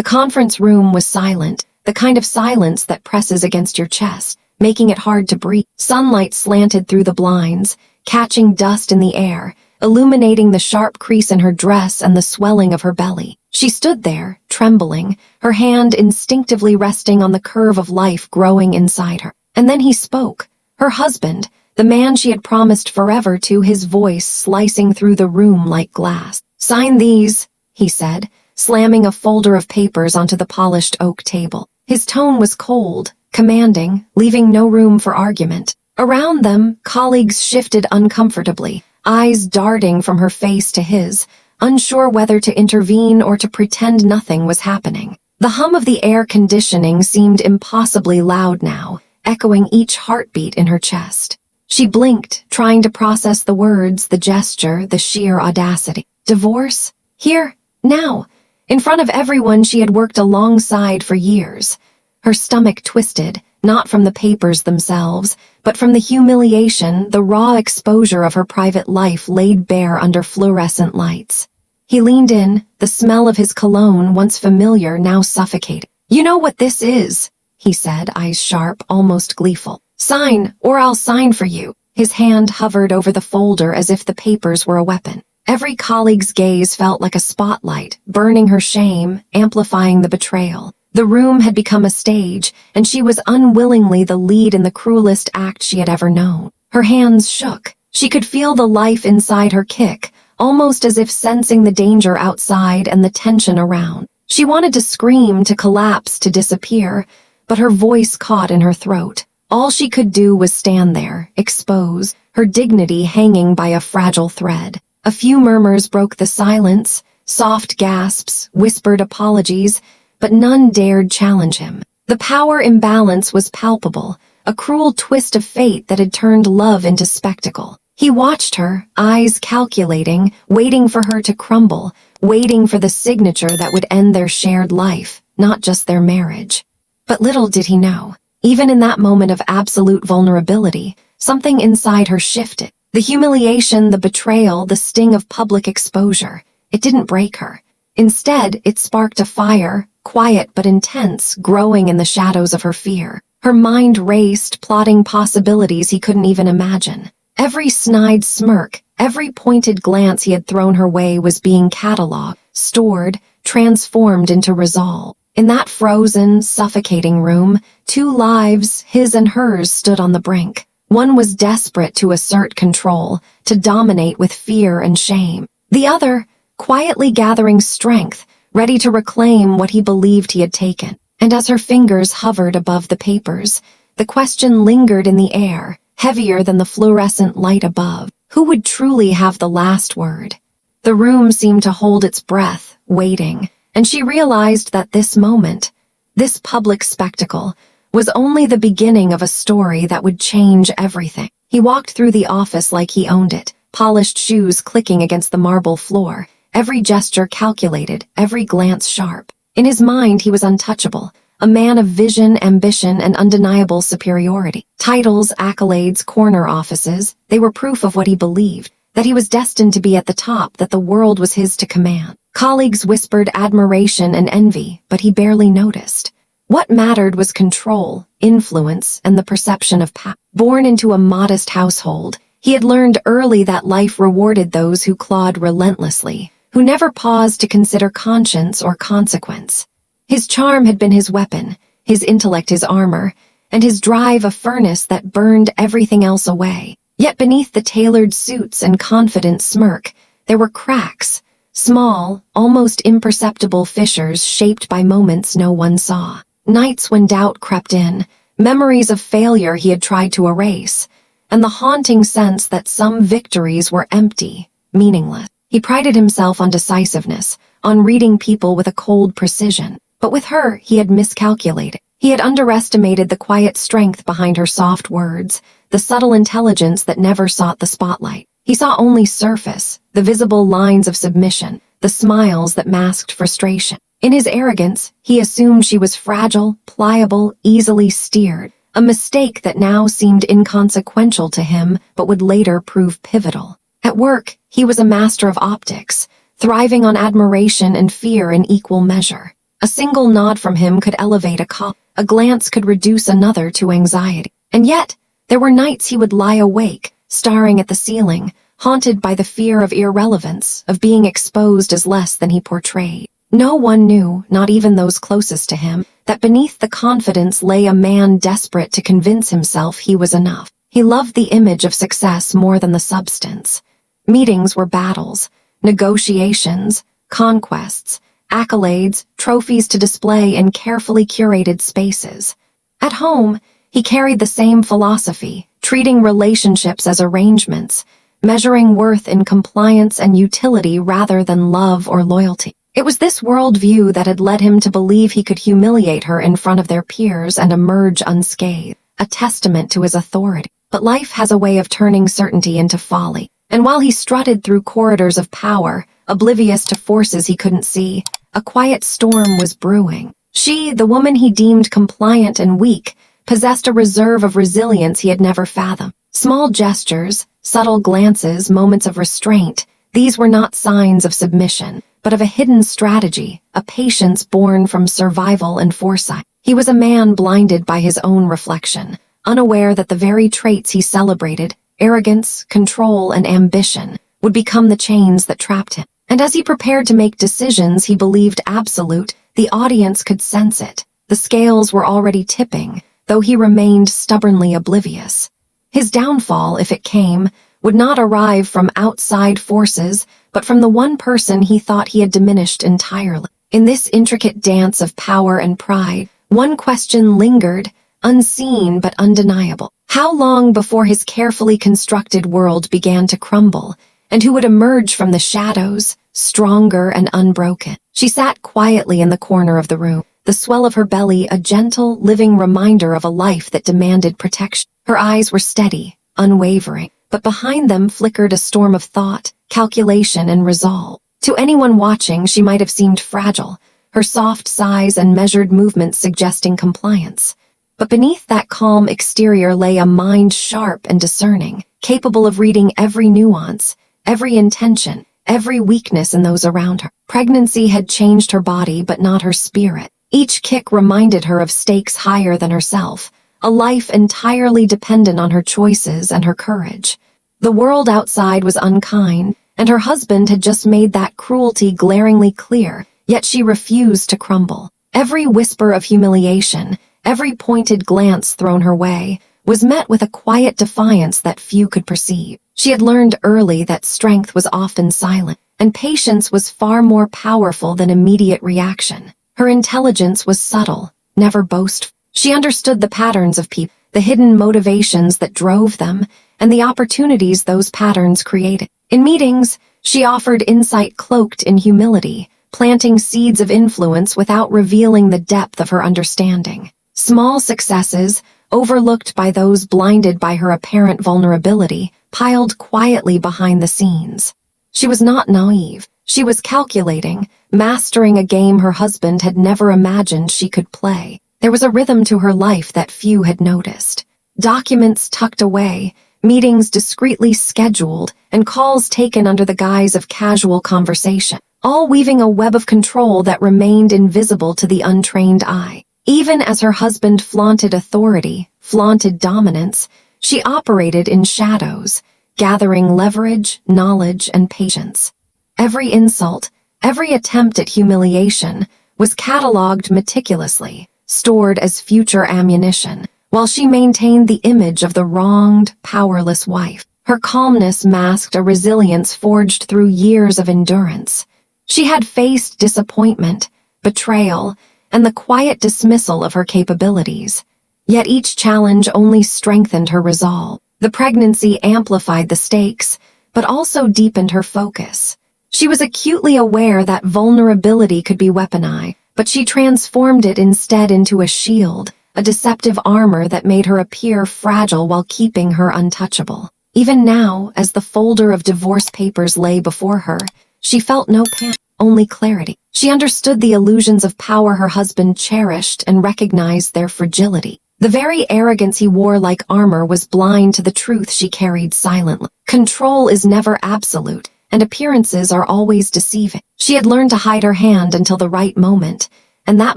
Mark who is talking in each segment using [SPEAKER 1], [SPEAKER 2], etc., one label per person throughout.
[SPEAKER 1] conference room was silent, the kind of silence that presses against your chest, making it hard to breathe. Sunlight slanted through the blinds, catching dust in the air, illuminating the sharp crease in her dress and the swelling of her belly. She stood there, trembling, her hand instinctively resting on the curve of life growing inside her. And then he spoke. Her husband, the man she had promised forever to, his voice slicing through the room like glass. "Sign these," he said, slamming a folder of papers onto the polished oak table. His tone was cold, commanding, leaving no room for argument. Around them, colleagues shifted uncomfortably, eyes darting from her face to his, unsure whether to intervene or to pretend nothing was happening. The hum of the air conditioning seemed impossibly loud now, echoing each heartbeat in her chest. She blinked, trying to process the words, the gesture, the sheer audacity. Divorce? Here? Now? In front of everyone she had worked alongside for years. Her stomach twisted, not from the papers themselves, but from the humiliation, the raw exposure of her private life laid bare under fluorescent lights. He leaned in, the smell of his cologne, once familiar, now suffocating. "You know what this is," he said, eyes sharp, almost gleeful. "Sign, or I'll sign for you." His hand hovered over the folder as if the papers were a weapon. Every colleague's gaze felt like a spotlight, burning her shame, amplifying the betrayal. The room had become a stage, and she was unwillingly the lead in the cruelest act she had ever known. Her hands shook. She could feel the life inside her kick, almost as if sensing the danger outside and the tension around. She wanted to scream, to collapse, to disappear, but her voice caught in her throat. All she could do was stand there, exposed, her dignity hanging by a fragile thread. A few murmurs broke the silence, soft gasps, whispered apologies, but none dared challenge him. The power imbalance was palpable, a cruel twist of fate that had turned love into spectacle. He watched her, eyes calculating, waiting for her to crumble, waiting for the signature that would end their shared life, not just their marriage. But little did he know, even in that moment of absolute vulnerability, something inside her shifted. The humiliation, the betrayal, the sting of public exposure. It didn't break her. Instead, it sparked a fire, quiet but intense, growing in the shadows of her fear. Her mind raced, plotting possibilities he couldn't even imagine. Every snide smirk, every pointed glance he had thrown her way was being catalogued, stored, transformed into resolve. In that frozen, suffocating room, two lives, his and hers, stood on the brink. One was desperate to assert control, to dominate with fear and shame. The other, quietly gathering strength, ready to reclaim what he believed he had taken. And as her fingers hovered above the papers, the question lingered in the air, heavier than the fluorescent light above. Who would truly have the last word? The room seemed to hold its breath, waiting, and she realized that this moment, this public spectacle, was only the beginning of a story that would change everything. He walked through the office like he owned it, polished shoes clicking against the marble floor, every gesture calculated, every glance sharp. In his mind, he was untouchable, a man of vision, ambition, and undeniable superiority. Titles, accolades, corner offices, they were proof of what he believed, that he was destined to be at the top, that the world was his to command. Colleagues whispered admiration and envy, but he barely noticed. What mattered was control, influence, and the perception of power. Born into a modest household, he had learned early that life rewarded those who clawed relentlessly, who never paused to consider conscience or consequence. His charm had been his weapon, his intellect his armor, and his drive a furnace that burned everything else away. Yet beneath the tailored suits and confident smirk, there were cracks, small, almost imperceptible fissures shaped by moments no one saw. Nights when doubt crept in, memories of failure he had tried to erase, and the haunting sense that some victories were empty, meaningless. He prided himself on decisiveness, on reading people with a cold precision. But with her, he had miscalculated. He had underestimated the quiet strength behind her soft words, the subtle intelligence that never sought the spotlight. He saw only surface, the visible lines of submission, the smiles that masked frustration. In his arrogance, he assumed she was fragile, pliable, easily steered, a mistake that now seemed inconsequential to him but would later prove pivotal. At work, he was a master of optics, thriving on admiration and fear in equal measure. A single nod from him could elevate a glance could reduce another to anxiety. And yet, there were nights he would lie awake, staring at the ceiling, haunted by the fear of irrelevance, of being exposed as less than he portrayed. No one knew, not even those closest to him, that beneath the confidence lay a man desperate to convince himself he was enough. He loved the image of success more than the substance. Meetings were battles, negotiations, conquests, accolades, trophies to display in carefully curated spaces. At home, he carried the same philosophy, treating relationships as arrangements, measuring worth in compliance and utility rather than love or loyalty. It was this worldview that had led him to believe he could humiliate her in front of their peers and emerge unscathed, a testament to his authority. But life has a way of turning certainty into folly, and while he strutted through corridors of power, oblivious to forces he couldn't see, a quiet storm was brewing. She, the woman he deemed compliant and weak, possessed a reserve of resilience he had never fathomed. Small gestures, subtle glances, moments of restraint, these were not signs of submission, but of a hidden strategy, a patience born from survival and foresight. He was a man blinded by his own reflection, unaware that the very traits he celebrated, arrogance, control, and ambition, would become the chains that trapped him. And as he prepared to make decisions he believed absolute, the audience could sense it. The scales were already tipping, though he remained stubbornly oblivious. His downfall, if it came, would not arrive from outside forces, but from the one person he thought he had diminished entirely. In this intricate dance of power and pride, one question lingered, unseen but undeniable. How long before his carefully constructed world began to crumble, and who would emerge from the shadows, stronger and unbroken? She sat quietly in the corner of the room, the swell of her belly a gentle, living reminder of a life that demanded protection. Her eyes were steady, unwavering, but behind them flickered a storm of thought, calculation, and resolve. To anyone watching, she might have seemed fragile, her soft sighs and measured movements suggesting compliance. But beneath that calm exterior lay a mind sharp and discerning, capable of reading every nuance, every intention, every weakness in those around her. Pregnancy had changed her body but not her spirit. Each kick reminded her of stakes higher than herself, a life entirely dependent on her choices and her courage. The world outside was unkind, and her husband had just made that cruelty glaringly clear, yet she refused to crumble. Every whisper of humiliation, every pointed glance thrown her way, was met with a quiet defiance that few could perceive. She had learned early that strength was often silent, and patience was far more powerful than immediate reaction. Her intelligence was subtle, never boastful. She understood the patterns of people, the hidden motivations that drove them, and the opportunities those patterns created. In meetings, she offered insight cloaked in humility, planting seeds of influence without revealing the depth of her understanding. Small successes, overlooked by those blinded by her apparent vulnerability, piled quietly behind the scenes. She was not naive. She was calculating, mastering a game her husband had never imagined she could play. There was a rhythm to her life that few had noticed. Documents tucked away, meetings discreetly scheduled, and calls taken under the guise of casual conversation, all weaving a web of control that remained invisible to the untrained eye. Even as her husband flaunted authority, flaunted dominance, she operated in shadows, gathering leverage, knowledge, and patience. Every insult, every attempt at humiliation, was catalogued meticulously, stored as future ammunition, while she maintained the image of the wronged, powerless wife. Her calmness masked a resilience forged through years of endurance. She had faced disappointment, betrayal, and the quiet dismissal of her capabilities. Yet each challenge only strengthened her resolve. The pregnancy amplified the stakes, but also deepened her focus. She was acutely aware that vulnerability could be weaponized, but she transformed it instead into a shield, a deceptive armor that made her appear fragile while keeping her untouchable. Even now, as the folder of divorce papers lay before her, she felt no panic, only clarity. She understood the illusions of power her husband cherished and recognized their fragility. The very arrogance he wore like armor was blind to the truth she carried silently. Control is never absolute, and appearances are always deceiving. She had learned to hide her hand until the right moment, and that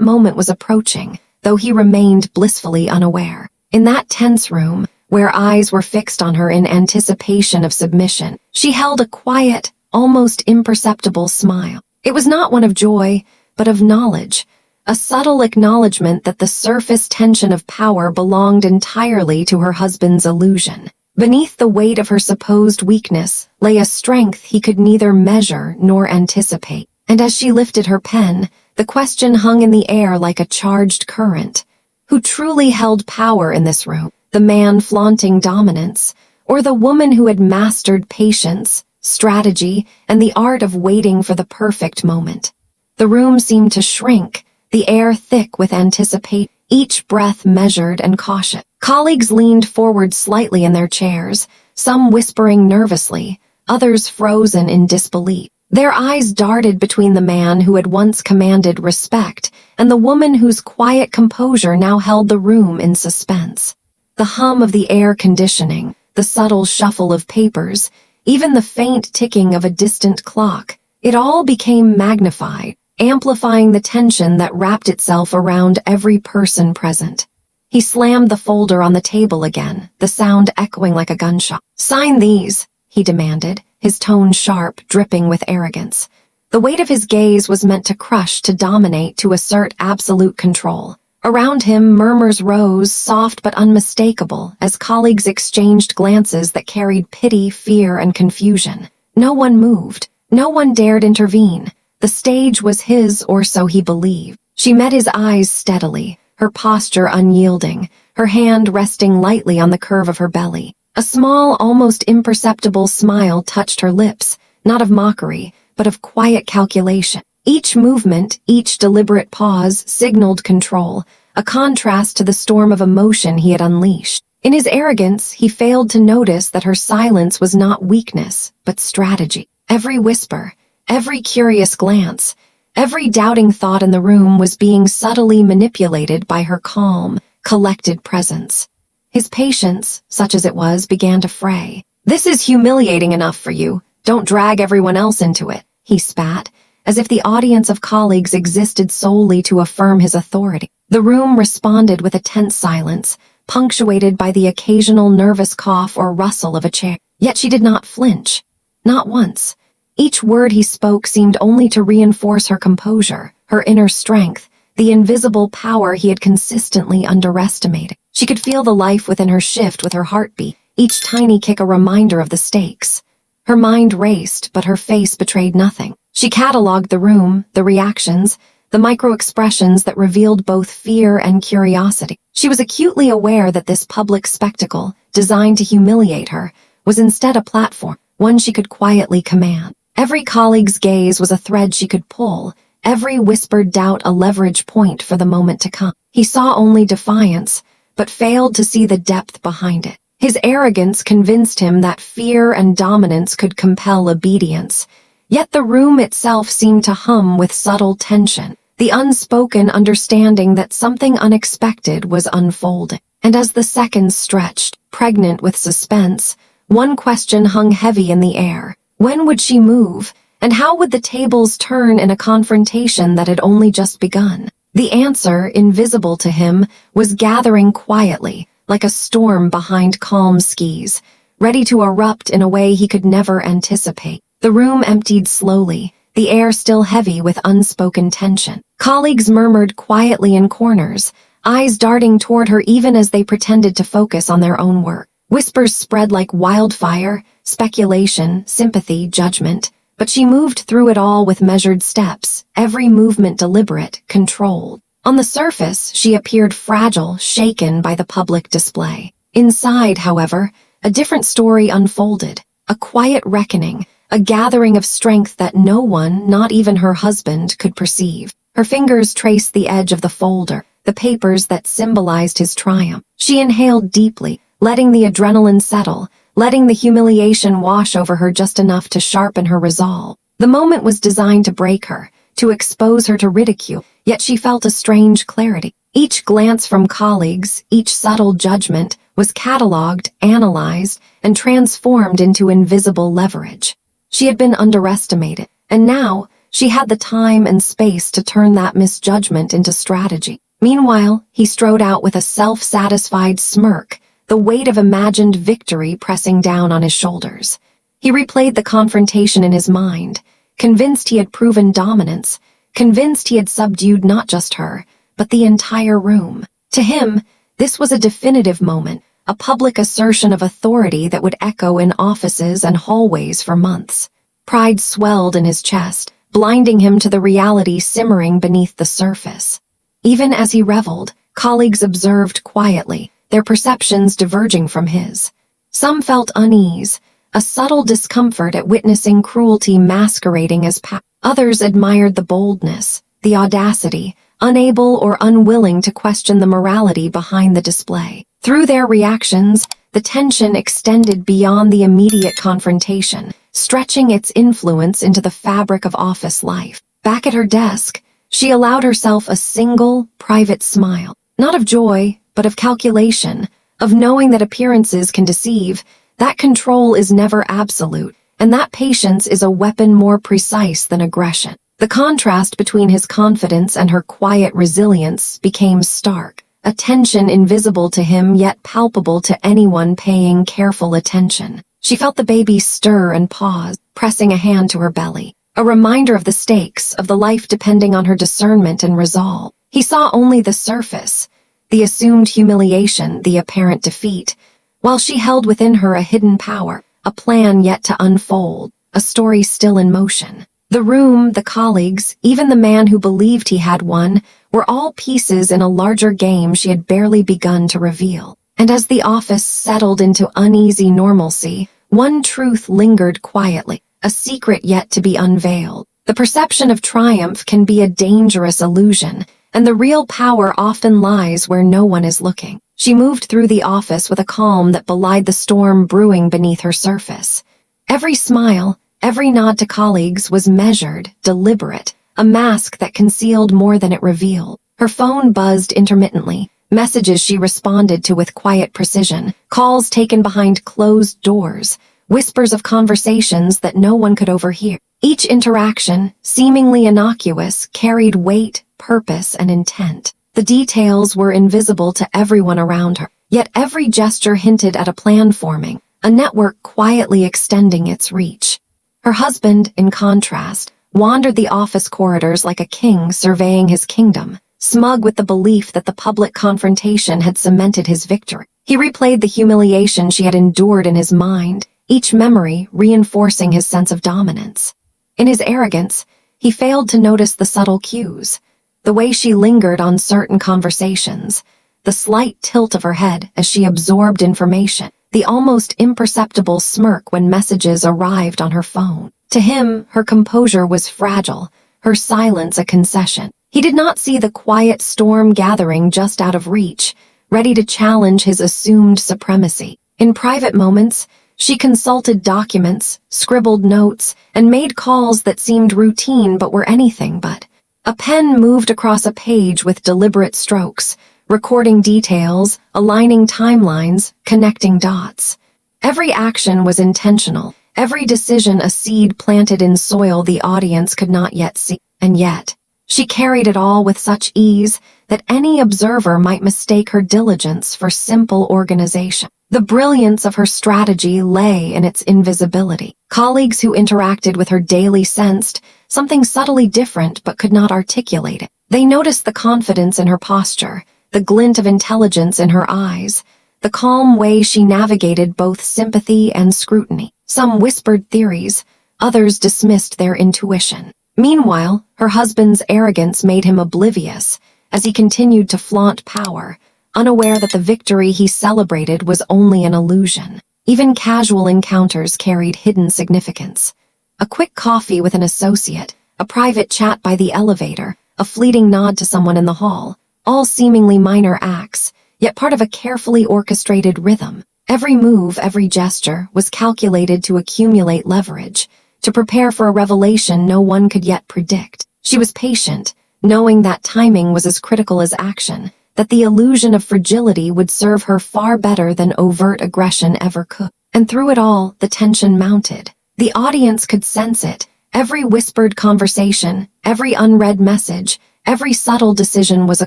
[SPEAKER 1] moment was approaching, though he remained blissfully unaware. In that tense room, where eyes were fixed on her in anticipation of submission, she held a quiet, almost imperceptible smile. It was not one of joy, but of knowledge, a subtle acknowledgement that the surface tension of power belonged entirely to her husband's illusion. Beneath the weight of her supposed weakness lay a strength he could neither measure nor anticipate. And as she lifted her pen, the question hung in the air like a charged current. Who truly held power in this room? The man flaunting dominance, or the woman who had mastered patience, strategy, and the art of waiting for the perfect moment? The room seemed to shrink, the air thick with anticipation, each breath measured and cautious. Colleagues leaned forward slightly in their chairs, some whispering nervously, others frozen in disbelief. Their eyes darted between the man who had once commanded respect and the woman whose quiet composure now held the room in suspense. The hum of the air conditioning, the subtle shuffle of papers, even the faint ticking of a distant clock, it all became magnified, amplifying the tension that wrapped itself around every person present. He slammed the folder on the table again, the sound echoing like a gunshot. "Sign these," he demanded, his tone sharp, dripping with arrogance. The weight of his gaze was meant to crush, to dominate, to assert absolute control. Around him, murmurs rose, soft but unmistakable, as colleagues exchanged glances that carried pity, fear, and confusion. No one moved. No one dared intervene. The stage was his, or so he believed. She met his eyes steadily, her posture unyielding, her hand resting lightly on the curve of her belly. A small, almost imperceptible smile touched her lips, not of mockery, but of quiet calculation. Each movement, each deliberate pause signaled control, a contrast to the storm of emotion he had unleashed. In his arrogance, he failed to notice that her silence was not weakness, but strategy. Every whisper, every curious glance, every doubting thought in the room was being subtly manipulated by her calm, collected presence. His patience, such as it was, began to fray. "This is humiliating enough for you. Don't drag everyone else into it," he spat, as if the audience of colleagues existed solely to affirm his authority. The room responded with a tense silence, punctuated by the occasional nervous cough or rustle of a chair. Yet she did not flinch. Not once. Each word he spoke seemed only to reinforce her composure, her inner strength, the invisible power he had consistently underestimated. She could feel the life within her shift with her heartbeat, each tiny kick a reminder of the stakes. Her mind raced, but her face betrayed nothing. She catalogued the room, the reactions, the micro-expressions that revealed both fear and curiosity. She was acutely aware that this public spectacle, designed to humiliate her, was instead a platform, one she could quietly command. Every colleague's gaze was a thread she could pull, every whispered doubt a leverage point for the moment to come. He saw only defiance, but failed to see the depth behind it. His arrogance convinced him that fear and dominance could compel obedience, yet the room itself seemed to hum with subtle tension, the unspoken understanding that something unexpected was unfolding. And as the seconds stretched, pregnant with suspense, one question hung heavy in the air. When would she move, and how would the tables turn in a confrontation that had only just begun? The answer, invisible to him, was gathering quietly, like a storm behind calm skies, ready to erupt in a way he could never anticipate. The room emptied slowly, the air still heavy with unspoken tension. Colleagues murmured quietly in corners, eyes darting toward her even as they pretended to focus on their own work. Whispers spread like wildfire, speculation, sympathy, judgment, but she moved through it all with measured steps, every movement deliberate, controlled. On the surface, she appeared fragile, shaken by the public display. Inside, however, a different story unfolded, a quiet reckoning, a gathering of strength that no one, not even her husband, could perceive. Her fingers traced the edge of the folder, the papers that symbolized his triumph. She inhaled deeply, letting the adrenaline settle, letting the humiliation wash over her just enough to sharpen her resolve. The moment was designed to break her, to expose her to ridicule, yet she felt a strange clarity. Each glance from colleagues, each subtle judgment, was catalogued, analyzed, and transformed into invisible leverage. She had been underestimated, and now, She had the time and space to turn that misjudgment into strategy. Meanwhile, he strode out with a self-satisfied smirk, the weight of imagined victory pressing down on his shoulders. He replayed the confrontation in his mind, convinced he had proven dominance, convinced he had subdued not just her, but the entire room. To him, this was a definitive moment, a public assertion of authority that would echo in offices and hallways for months. Pride swelled in his chest, blinding him to the reality simmering beneath the surface. Even as he reveled, colleagues observed quietly, their perceptions diverging from his. Some felt unease, a subtle discomfort at witnessing cruelty masquerading as power. Others admired the boldness, the audacity, unable or unwilling to question the morality behind the display. Through their reactions, the tension extended beyond the immediate confrontation, stretching its influence into the fabric of office life. Back at her desk, she allowed herself a single, private smile, not of joy, but of calculation, of knowing that appearances can deceive, that control is never absolute, and that patience is a weapon more precise than aggression. The contrast between his confidence and her quiet resilience became stark, a tension invisible to him yet palpable to anyone paying careful attention. She felt the baby stir and pause, pressing a hand to her belly, a reminder of the stakes, of the life depending on her discernment and resolve. He saw only the surface, the assumed humiliation, the apparent defeat, while she held within her a hidden power, a plan yet to unfold, a story still in motion. The room, the colleagues, even the man who believed he had won, were all pieces in a larger game she had barely begun to reveal. And as the office settled into uneasy normalcy, one truth lingered quietly, a secret yet to be unveiled. The perception of triumph can be a dangerous illusion, and the real power often lies where no one is looking. She moved through the office with a calm that belied the storm brewing beneath her surface. Every smile, every nod to colleagues was measured, deliberate, a mask that concealed more than it revealed. Her phone buzzed intermittently, messages she responded to with quiet precision, calls taken behind closed doors, whispers of conversations that no one could overhear. Each interaction, seemingly innocuous, carried weight, purpose, and intent. The details were invisible to everyone around her, yet every gesture hinted at a plan forming, a network quietly extending its reach. Her husband, in contrast, wandered the office corridors like a king surveying his kingdom, smug with the belief that the public confrontation had cemented his victory. He replayed the humiliation she had endured in his mind, each memory reinforcing his sense of dominance. In his arrogance, he failed to notice the subtle cues, the way she lingered on certain conversations, the slight tilt of her head as she absorbed information, the almost imperceptible smirk when messages arrived on her phone. To him, her composure was fragile, her silence a concession. He did not see the quiet storm gathering just out of reach, ready to challenge his assumed supremacy. In private moments, she consulted documents, scribbled notes, and made calls that seemed routine but were anything but. A pen moved across a page with deliberate strokes, recording details, aligning timelines, connecting dots. Every action was intentional, every decision a seed planted in soil the audience could not yet see. And yet, she carried it all with such ease that any observer might mistake her diligence for simple organization. The brilliance of her strategy lay in its invisibility. Colleagues who interacted with her daily sensed something subtly different but could not articulate it. They noticed the confidence in her posture, the glint of intelligence in her eyes, the calm way she navigated both sympathy and scrutiny. Some whispered theories, others dismissed their intuition. Meanwhile, her husband's arrogance made him oblivious as he continued to flaunt power, unaware that the victory he celebrated was only an illusion. Even casual encounters carried hidden significance. A quick coffee with an associate, a private chat by the elevator, a fleeting nod to someone in the hall, all seemingly minor acts, yet part of a carefully orchestrated rhythm. Every move, every gesture, was calculated to accumulate leverage, to prepare for a revelation no one could yet predict. She was patient, knowing that timing was as critical as action, that the illusion of fragility would serve her far better than overt aggression ever could. And through it all, the tension mounted. The audience could sense it, Every whispered conversation, every unread message, every subtle decision was a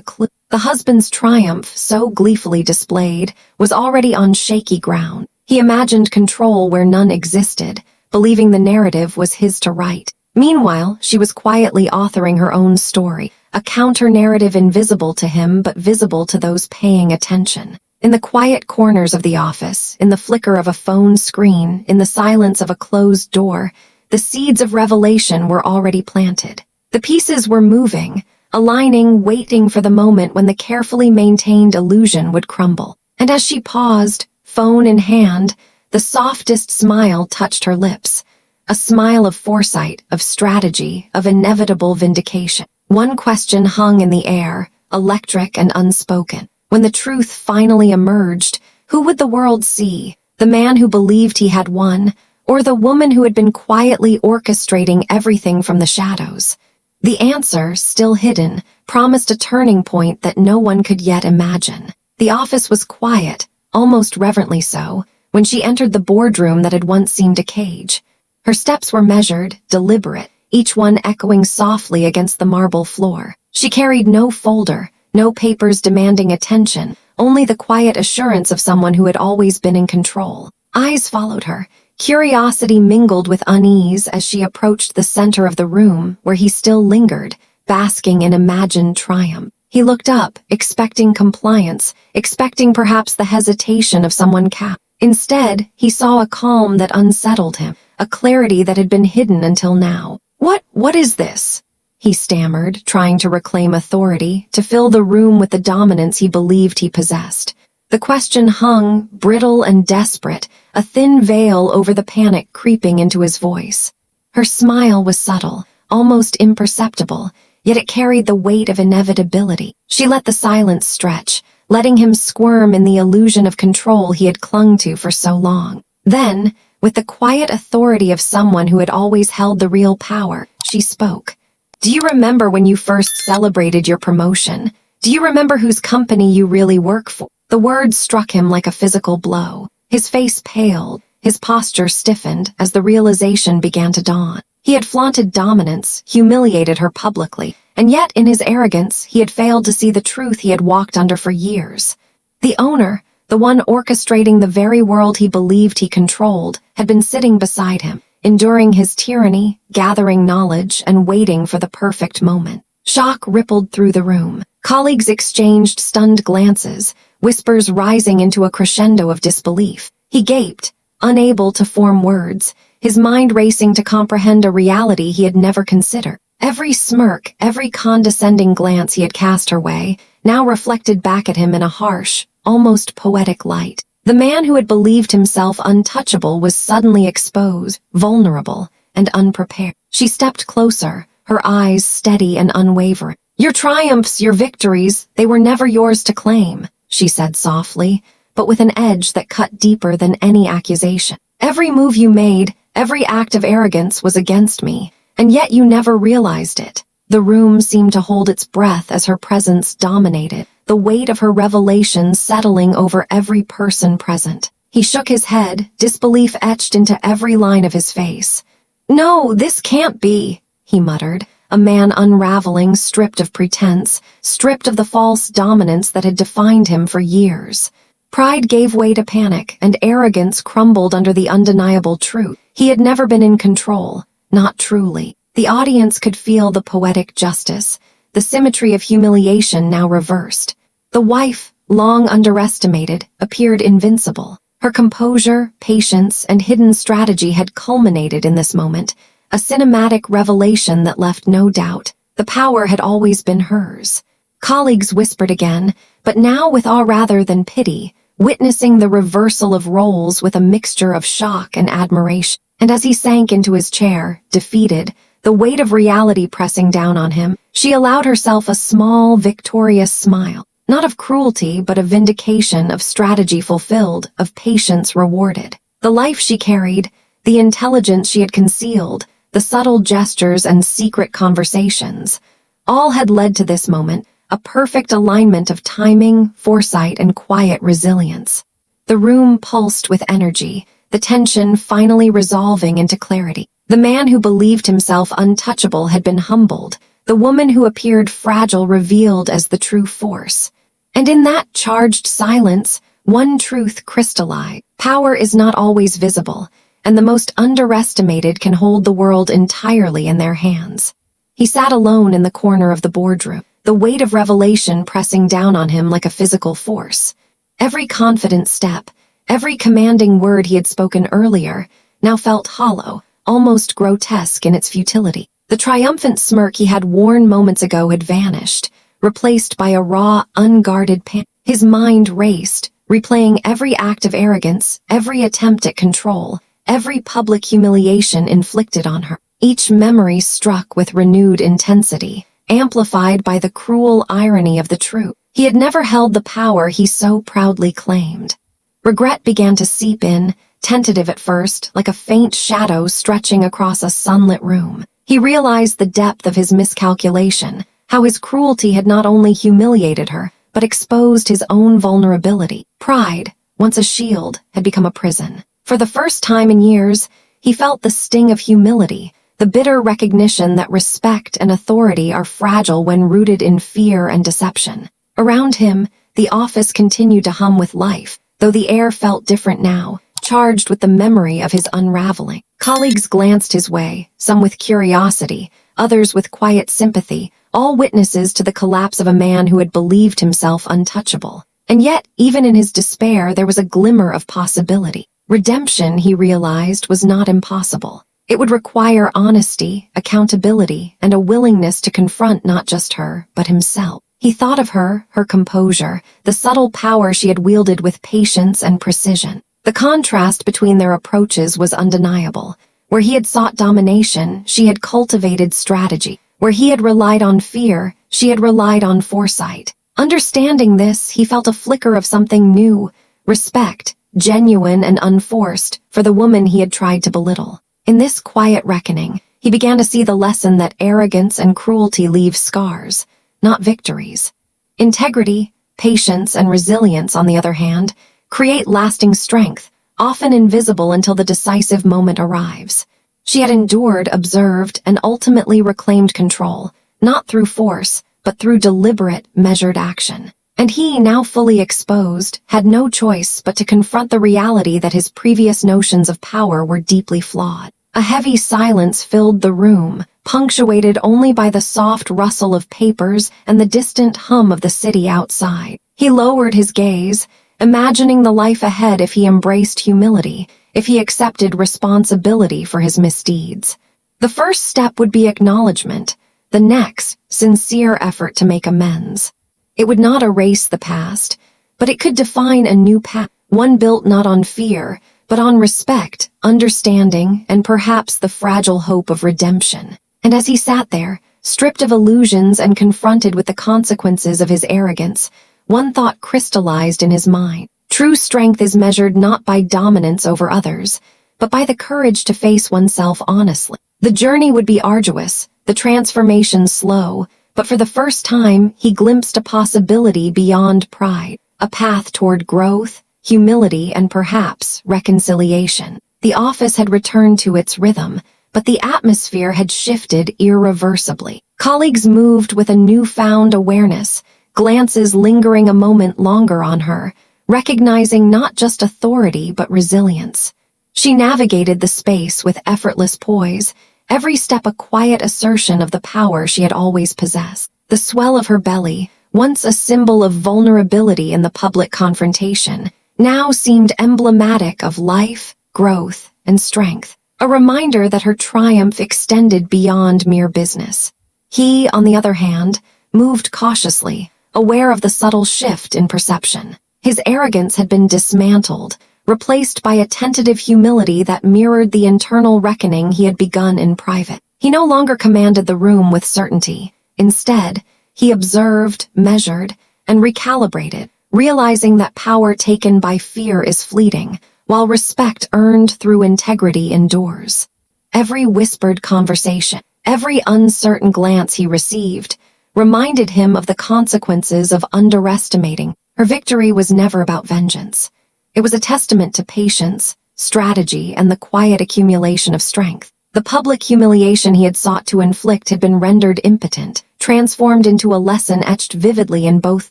[SPEAKER 1] clue. The husband's triumph, so gleefully displayed, was already on shaky ground. He imagined control where none existed, believing the narrative was his to write. Meanwhile, she was quietly authoring her own story, a counter-narrative invisible to him but visible to those paying attention. In the quiet corners of the office, in the flicker of a phone screen, in the silence of a closed door, the seeds of revelation were already planted. The pieces were moving, aligning, waiting for the moment when the carefully maintained illusion would crumble. And as she paused, phone in hand, the softest smile touched her lips. A smile of foresight, of strategy, of inevitable vindication. One question hung in the air, electric and unspoken. When the truth finally emerged, who would the world see? The man who believed he had won, or the woman who had been quietly orchestrating everything from the shadows? The answer, still hidden, promised a turning point that no one could yet imagine. The office was quiet, almost reverently so, when she entered the boardroom that had once seemed a cage. Her steps were measured, deliberate, each one echoing softly against the marble floor. She carried no folder, no papers demanding attention, only the quiet assurance of someone who had always been in control. Eyes followed her. Curiosity mingled with unease as she approached the center of the room where he still lingered, basking in imagined triumph. He looked up, expecting compliance, expecting perhaps the hesitation of someone capped. Instead, he saw a calm that unsettled him, a clarity that had been hidden until now. What is this?" he stammered, trying to reclaim authority, to fill the room with the dominance he believed he possessed. The question hung, brittle and desperate, a thin veil over the panic creeping into his voice. Her smile was subtle, almost imperceptible, yet it carried the weight of inevitability. She let the silence stretch, letting him squirm in the illusion of control he had clung to for so long. Then, with the quiet authority of someone who had always held the real power, she spoke. "Do you remember when you first celebrated your promotion? Do you remember whose company you really work for?" The words struck him like a physical blow. His face paled, his posture stiffened as the realization began to dawn. He had flaunted dominance, humiliated her publicly, and yet in his arrogance he had failed to see the truth he had walked under for years. The owner, the one orchestrating the very world he believed he controlled, had been sitting beside him, enduring his tyranny, gathering knowledge, and waiting for the perfect moment. Shock rippled through the room. Colleagues exchanged stunned glances, whispers rising into a crescendo of disbelief. He gaped, unable to form words, his mind racing to comprehend a reality he had never considered. Every smirk, every condescending glance he had cast her way, now reflected back at him in a harsh, almost poetic light. The man who had believed himself untouchable was suddenly exposed, vulnerable, and unprepared. She stepped closer, her eyes steady and unwavering. "Your triumphs, your victories, they were never yours to claim," she said softly, but with an edge that cut deeper than any accusation. "Every move you made, every act of arrogance was against me, and yet you never realized it." The room seemed to hold its breath as her presence dominated, the weight of her revelation settling over every person present. He shook his head, disbelief etched into every line of his face. "No, this can't be," he muttered, a man unraveling, stripped of pretense, stripped of the false dominance that had defined him for years. Pride gave way to panic, and arrogance crumbled under the undeniable truth. He had never been in control, not truly. The audience could feel the poetic justice, the symmetry of humiliation now reversed. The wife, long underestimated, appeared invincible. Her composure, patience, and hidden strategy had culminated in this moment, a cinematic revelation that left no doubt. The power had always been hers. Colleagues whispered again, but now with awe rather than pity, witnessing the reversal of roles with a mixture of shock and admiration. And as he sank into his chair, defeated, the weight of reality pressing down on him, she allowed herself a small, victorious smile. Not of cruelty, but of vindication, of strategy fulfilled, of patience rewarded. The life she carried, the intelligence she had concealed, the subtle gestures and secret conversations, all had led to this moment, a perfect alignment of timing, foresight, and quiet resilience. The room pulsed with energy, the tension finally resolving into clarity. The man who believed himself untouchable had been humbled, the woman who appeared fragile revealed as the true force. And in that charged silence, one truth crystallized. Power is not always visible, and the most underestimated can hold the world entirely in their hands. He sat alone in the corner of the boardroom, the weight of revelation pressing down on him like a physical force. Every confident step, every commanding word he had spoken earlier, now felt hollow, almost grotesque in its futility. The triumphant smirk he had worn moments ago had vanished, replaced by a raw, unguarded panic. His mind raced, replaying every act of arrogance, every attempt at control, every public humiliation inflicted on her. Each memory struck with renewed intensity, amplified by the cruel irony of the truth. He had never held the power he so proudly claimed. Regret began to seep in, tentative at first, like a faint shadow stretching across a sunlit room. He realized the depth of his miscalculation, how his cruelty had not only humiliated her, but exposed his own vulnerability. Pride, once a shield, had become a prison. For the first time in years, he felt the sting of humility, the bitter recognition that respect and authority are fragile when rooted in fear and deception. Around him, the office continued to hum with life, though the air felt different now, charged with the memory of his unraveling. Colleagues glanced his way, some with curiosity, others with quiet sympathy, all witnesses to the collapse of a man who had believed himself untouchable. And yet, even in his despair, there was a glimmer of possibility. Redemption, he realized, was not impossible. It would require honesty, accountability, and a willingness to confront not just her, but himself. He thought of her, her composure, the subtle power she had wielded with patience and precision. The contrast between their approaches was undeniable. Where he had sought domination, she had cultivated strategy. Where he had relied on fear, she had relied on foresight. Understanding this, he felt a flicker of something new, respect, genuine and unforced, for the woman he had tried to belittle. In this quiet reckoning, he began to see the lesson that arrogance and cruelty leave scars, not victories. Integrity, patience, and resilience, on the other hand, create lasting strength, often invisible until the decisive moment arrives. She had endured, observed, and ultimately reclaimed control, not through force, but through deliberate, measured action. And he, now fully exposed, had no choice but to confront the reality that his previous notions of power were deeply flawed. A heavy silence filled the room, punctuated only by the soft rustle of papers and the distant hum of the city outside. He lowered his gaze, imagining the life ahead if he embraced humility, if he accepted responsibility for his misdeeds. The first step would be acknowledgement, the next, sincere effort to make amends. It would not erase the past, but it could define a new path, one built not on fear, but on respect, understanding, and perhaps the fragile hope of redemption. And as he sat there, stripped of illusions and confronted with the consequences of his arrogance, one thought crystallized in his mind. True strength is measured not by dominance over others, but by the courage to face oneself honestly. The journey would be arduous, the transformation slow, but for the first time, he glimpsed a possibility beyond pride, a path toward growth, humility, and perhaps reconciliation. The office had returned to its rhythm, but the atmosphere had shifted irreversibly. Colleagues moved with a newfound awareness, glances lingering a moment longer on her, recognizing not just authority but resilience. She navigated the space with effortless poise, every step a quiet assertion of the power she had always possessed. The swell of her belly, once a symbol of vulnerability in the public confrontation, now seemed emblematic of life, growth, and strength, a reminder that her triumph extended beyond mere business. He, on the other hand, moved cautiously, aware of the subtle shift in perception. His arrogance had been dismantled, replaced by a tentative humility that mirrored the internal reckoning he had begun in private. He no longer commanded the room with certainty. Instead, he observed, measured, and recalibrated, realizing that power taken by fear is fleeting, while respect earned through integrity endures. Every whispered conversation, every uncertain glance he received, reminded him of the consequences of underestimating. Her victory was never about vengeance. It was a testament to patience, strategy, and the quiet accumulation of strength. The public humiliation he had sought to inflict had been rendered impotent, transformed into a lesson etched vividly in both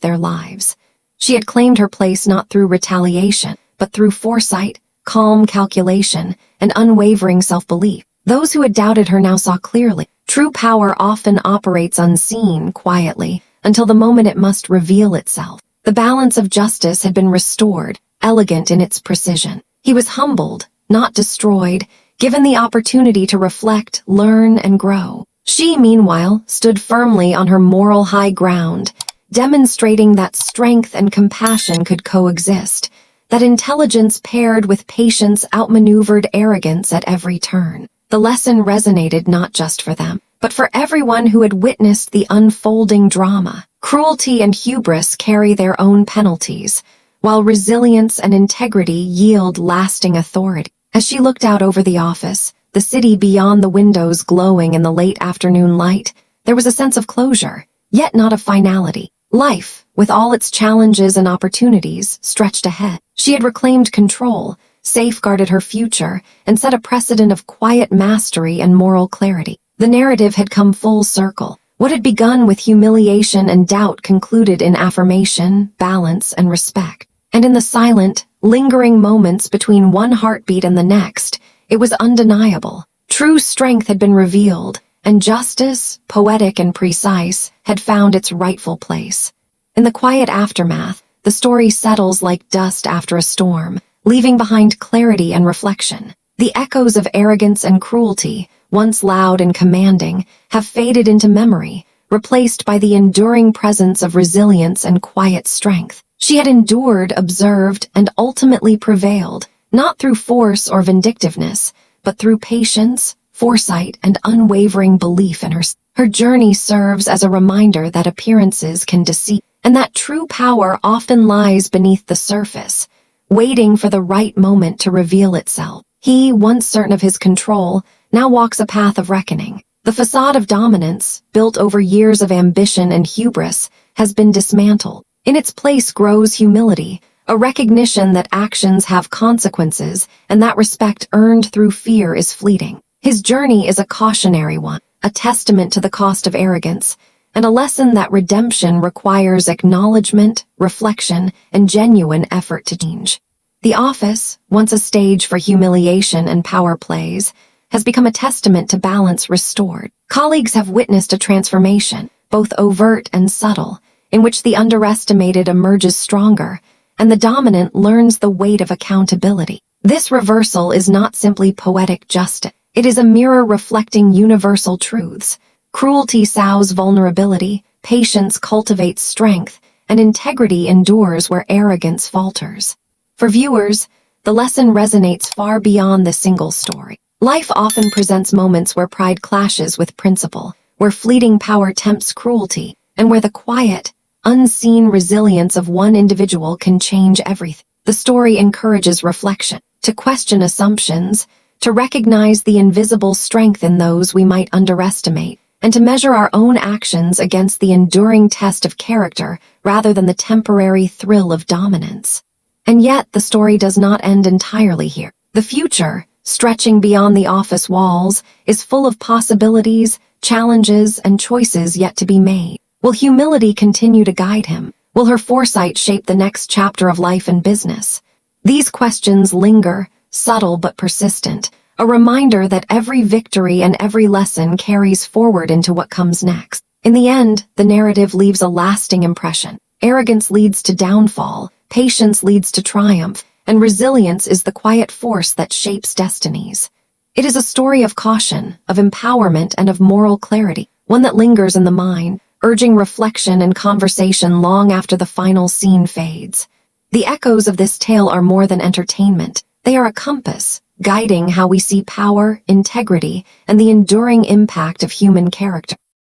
[SPEAKER 1] their lives. She had claimed her place not through retaliation, but through foresight, calm calculation, and unwavering self-belief. Those who had doubted her now saw clearly. True power often operates unseen, quietly, until the moment it must reveal itself. The balance of justice had been restored, elegant in its precision. He was humbled, not destroyed, given the opportunity to reflect, learn, and grow. She, meanwhile, stood firmly on her moral high ground, demonstrating that strength and compassion could coexist, that intelligence paired with patience outmaneuvered arrogance at every turn. The lesson resonated not just for them, but for everyone who had witnessed the unfolding drama. Cruelty and hubris carry their own penalties, while resilience and integrity yield lasting authority. As she looked out over the office, the city beyond the windows glowing in the late afternoon light, there was a sense of closure, yet not of finality. Life, with all its challenges and opportunities, stretched ahead. She had reclaimed control, safeguarded her future, and set a precedent of quiet mastery and moral clarity. The narrative had come full circle. What had begun with humiliation and doubt concluded in affirmation, balance, and respect. And in the silent, lingering moments between one heartbeat and the next, it was undeniable. True strength had been revealed, and justice, poetic and precise, had found its rightful place. In the quiet aftermath, the story settles like dust after a storm, leaving behind clarity and reflection. The echoes of arrogance and cruelty, once loud and commanding, have faded into memory, replaced by the enduring presence of resilience and quiet strength. She had endured, observed, and ultimately prevailed, not through force or vindictiveness, but through patience, foresight, and unwavering belief in herself. Her journey serves as a reminder that appearances can deceive, and that true power often lies beneath the surface, waiting for the right moment to reveal itself. He, once certain of his control, now walks a path of reckoning. The facade of dominance, built over years of ambition and hubris, has been dismantled. In its place grows humility, a recognition that actions have consequences and that respect earned through fear is fleeting. His journey is a cautionary one, a testament to the cost of arrogance, and a lesson that redemption requires acknowledgement, reflection, and genuine effort to change. The office, once a stage for humiliation and power plays, has become a testament to balance restored. Colleagues have witnessed a transformation, both overt and subtle, in which the underestimated emerges stronger, and the dominant learns the weight of accountability. This reversal is not simply poetic justice. It is a mirror reflecting universal truths. Cruelty sows vulnerability, patience cultivates strength, and integrity endures where arrogance falters. For viewers, the lesson resonates far beyond the single story. Life often presents moments where pride clashes with principle, where fleeting power tempts cruelty, and where the quiet, unseen resilience of one individual can change everything. The story encourages reflection, to question assumptions, to recognize the invisible strength in those we might underestimate, and to measure our own actions against the enduring test of character rather than the temporary thrill of dominance. And yet, the story does not end entirely here. The future, stretching beyond the office walls, is full of possibilities, challenges, and choices yet to be made. Will humility continue to guide him? Will her foresight shape the next chapter of life and business? These questions linger, subtle but persistent, a reminder that every victory and every lesson carries forward into what comes next. In the end, the narrative leaves a lasting impression. Arrogance leads to downfall, patience leads to triumph, and resilience is the quiet force that shapes destinies. It is a story of caution, of empowerment, and of moral clarity, one that lingers in the mind, urging reflection and conversation long after the final scene fades. The echoes of this tale are more than entertainment. They are a compass, guiding how we see power, integrity, and the enduring impact of human character.